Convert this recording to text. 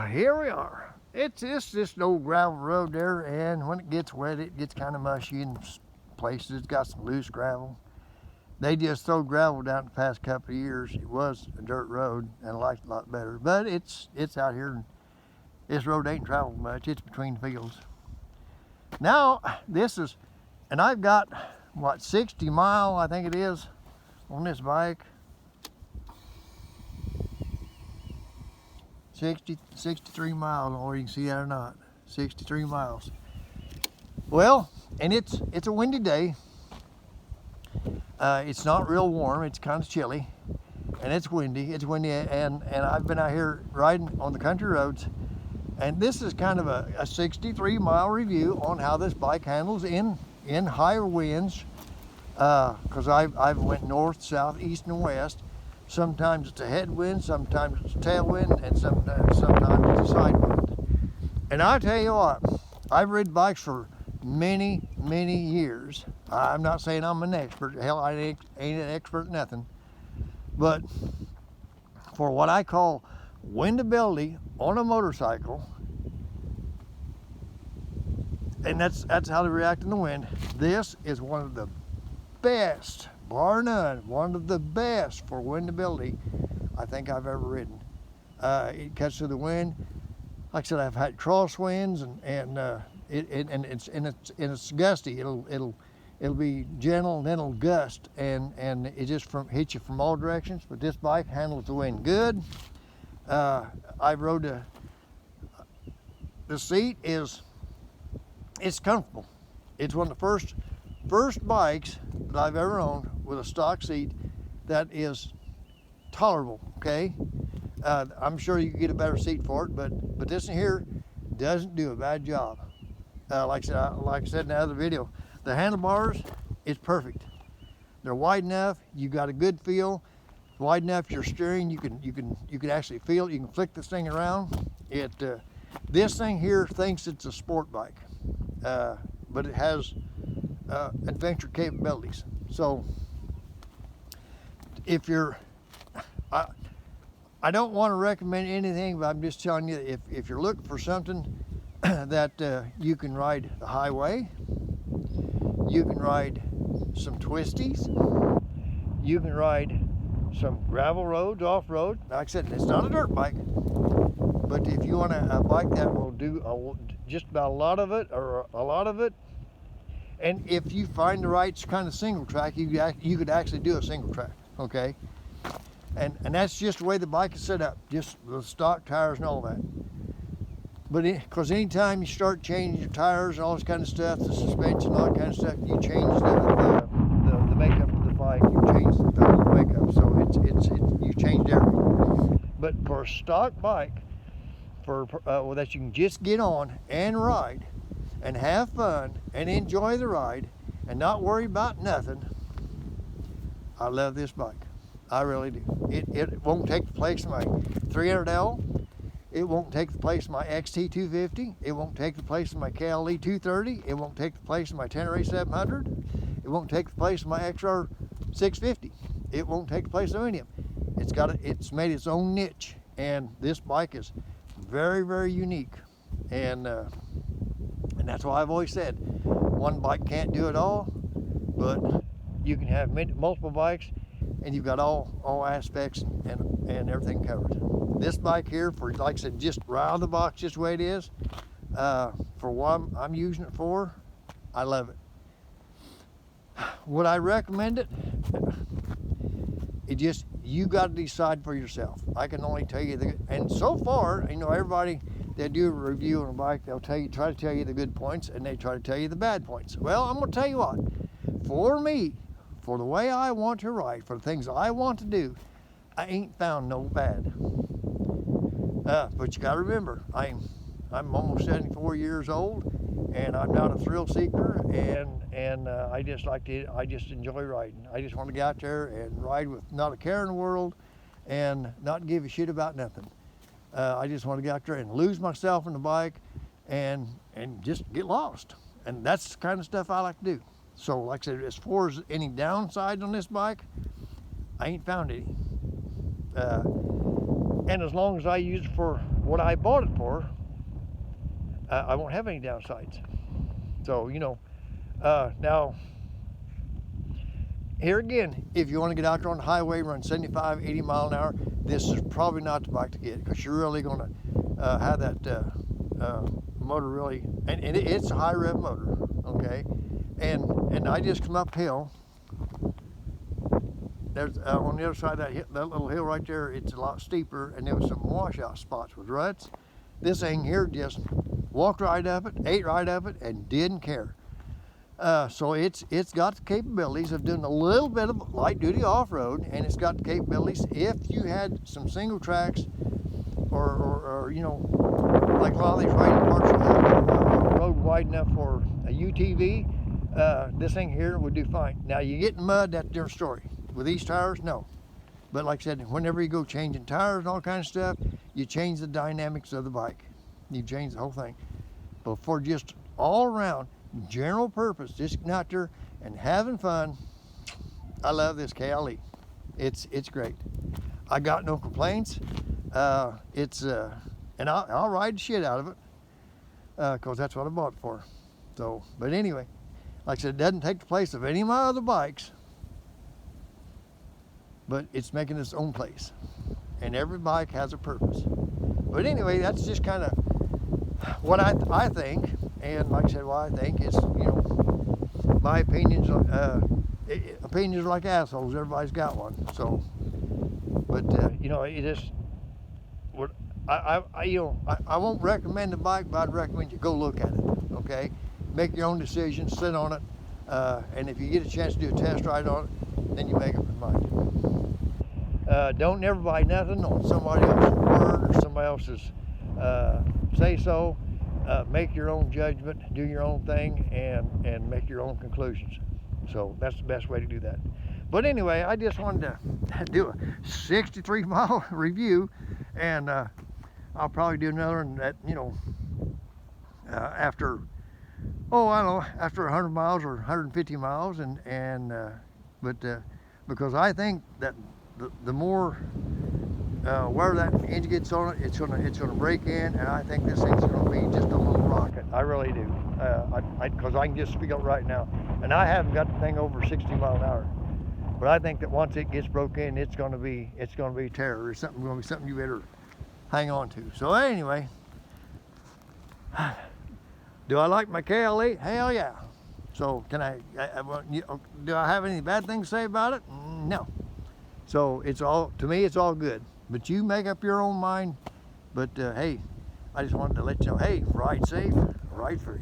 Here we are. It's just an old gravel road there, and when it gets wet, it gets kind of mushy in places. It's got some loose gravel. They just throw gravel down the past couple of years. It was a dirt road, and I liked it a lot better. But it's out here, and this road ain't traveled much. It's between fields. Now, this is, and I've got, what, 60 mile, I think it is, on this bike. 63 miles, I don't know whether you can see that or not. 63 miles. Well, and it's a windy day. It's not real warm, it's kind of chilly. And it's windy, and I've been out here riding on the country roads. And this is kind of a 63 mile review on how this bike handles in higher winds. Because I've went north, south, east, and west. Sometimes it's a headwind, sometimes it's a tailwind, and sometimes it's a side wind. And I'll tell you what, I've ridden bikes for many years. I'm not saying I'm an expert. Hell, I ain't an expert in nothing. But for what I call windability on a motorcycle, and that's how they react in the wind, this is one of the best, bar none, one of the best for windability I think I've ever ridden. It cuts through the wind. Like I said, I've had crosswinds, and it's gusty. It'll be gentle, and then it'll gust, and it just hits you from all directions. But this bike handles the wind good. I rode the seat it's comfortable. It's one of the first bikes that I've ever owned with a stock seat that is tolerable. Okay, I'm sure you can get a better seat for it, but this one here doesn't do a bad job. Like I said in the other video, the handlebars is perfect. They're wide enough. You got a good feel. Wide enough your steering. You can actually feel it. You can flick this thing around. This thing here thinks it's a sport bike, but it has adventure capabilities. So if you're, I don't want to recommend anything, but I'm just telling you, if you're looking for something that you can ride the highway, you can ride some twisties, you can ride some gravel roads, off-road. Like I said, it's not a dirt bike, but if you want a bike that will do just about a lot of it, or a lot of it, and if you find the right kind of single track, you could actually do a single track, okay? And that's just the way the bike is set up, just the stock tires and all that. But because anytime you start changing your tires and all this kind of stuff, the suspension, all that kind of stuff, you change the makeup of the bike, you change the whole makeup, so you changed everything. But for a stock bike, that you can just get on and ride, and have fun, and enjoy the ride, and not worry about nothing, I love this bike. I really do. It won't take the place of my 300L. It won't take the place of my XT250. It won't take the place of my KLE 230. It won't take the place of my Tenere 700. It won't take the place of my XR 650. It won't take the place of any of them. It's made its own niche, and this bike is very unique. And that's why I've always said, one bike can't do it all, but you can have multiple bikes, and you've got all aspects and everything covered. This bike here, for like I said, just right out of the box, just the way it is, for what I'm using it for, I love it. Would I recommend it? You got to decide for yourself. I can only tell you and so far, everybody that do a review on a bike, they'll try to tell you the good points, and they try to tell you the bad points. Well, I'm gonna tell you what, for me, for the way I want to ride, for the things I want to do, I ain't found no bad. But you gotta remember, I'm almost 74 years old, and I'm not a thrill seeker, and I just enjoy riding. I just want to get out there and ride with not a care in the world, and not give a shit about nothing. I just want to get out there and lose myself in the bike, and just get lost. And that's the kind of stuff I like to do. So like I said, as far as any downsides on this bike, I ain't found any. And as long as I use it for what I bought it for, I won't have any downsides. So, you know, now, here again, if you want to get out there on the highway, run 75, 80 mile an hour, this is probably not the bike to get, because you're really going to have that motor really, and it's a high rev motor, okay? And I just come uphill. There's on the other side of that little hill right there, it's a lot steeper, and there was some washout spots with ruts. This thing here just walked right up it, ate right up it, and didn't care. So it's got the capabilities of doing a little bit of light duty off-road, and it's got the capabilities if you had some single tracks or you know, like a lot of these riding parts of road wide enough for a UTV, this thing here would do fine. Now you get in mud, that's a different story. With these tires, no. But like I said, whenever you go changing tires and all kinds of stuff, you change the dynamics of the bike. You change the whole thing. But for just all around, general purpose, just getting out there and having fun, I love this KLE. It's great. I got no complaints. And I'll ride the shit out of it, because that's what I bought it for. So, but anyway, like I said, it doesn't take the place of any of my other bikes, but it's making its own place. And every bike has a purpose. But anyway, that's just kind of what I think. And like I said, what I think is, you know, my opinions. Opinions are like assholes. Everybody's got one. So, but you know, it just what I won't recommend the bike, but I'd recommend you go look at it. Okay, make your own decision, sit on it, and if you get a chance to do a test ride on it, then you make up your mind. Don't never buy nothing on somebody else's word or somebody else's say so. Make your own judgment, do your own thing, and make your own conclusions. So that's the best way to do that. But anyway, I just wanted to do a 63 mile review, and I'll probably do another one that, you know, after, I don't know, after 100 miles or 150 miles, but because I think that the more where that engine gets on it, it's gonna break in, and I think this thing's gonna be just a little rocket. I really do, because I can just speak up right now, and I haven't got the thing over 60 mile an hour. But I think that once it gets broke in, it's gonna be terror. It's gonna be something you better hang on to. So anyway, do I like my KLE? Hell yeah. So do I have any bad things to say about it? No. So to me, it's all good. But you make up your own mind. But hey, I just wanted to let you know, hey, ride safe, ride free.